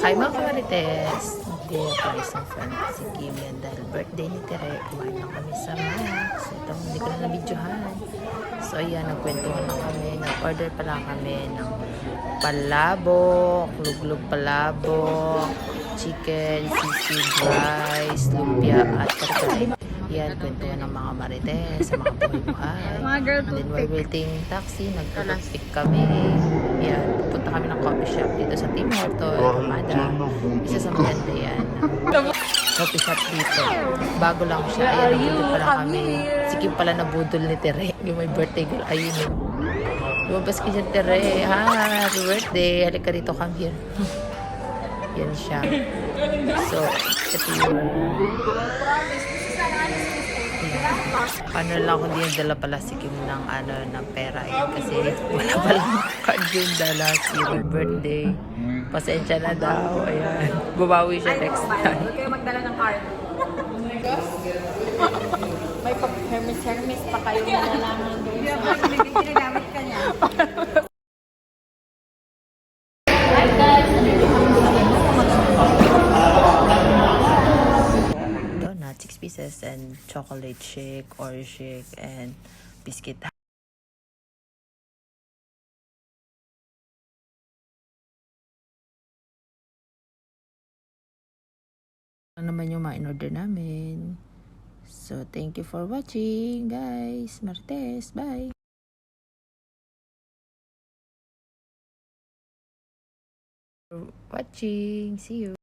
Hi mga kamarites! Nag-dinner kami sa friend si Kim yan dahil birthday ni Tere. Kumain lang kami sa Max. Ito, hindi ko na nabidyohan. So ayan, nagkwentuhan lang kami. Nag-order pala kami ng palabok, luglog palabok, chicken, seafood rice, lumpia at kare-kare. Yan, kwentuhan ng mga marites sa mga buhay-buhay. And then while waiting taxi, nag-pick kami. Yan, pupunta kami ng coffee shop dito sa Tim Hortons, Kamada. Isa sa maganda yan. Coffee shop dito. Bago lang siya. Ayan, nabudol pala kami. Si Kim pala nabudol ni Tere. Yung may birthday girl. Ayun yun. Lumabas ka dyan, Tere. Happy birthday. Halika rito, come here. Yan siya. So, ito yung... Paano lang kung di yung dala pala si Kim ng, ng pera kasi wala palang card yung dala. Happy birthday. Pasensya na daw. Ayan. Bumawi siya next time. Huwag kayo magdala ng card. May pag-hermes-hermes pa kayo nalalaman doon sa... Hindi ginagamit ka niya. Donut, 6 pieces, and chocolate shake, Oreo shake, and biscuit. Ano naman yung ma-in-order namin. So, thank you for watching, guys. Martes, bye! For watching. See you.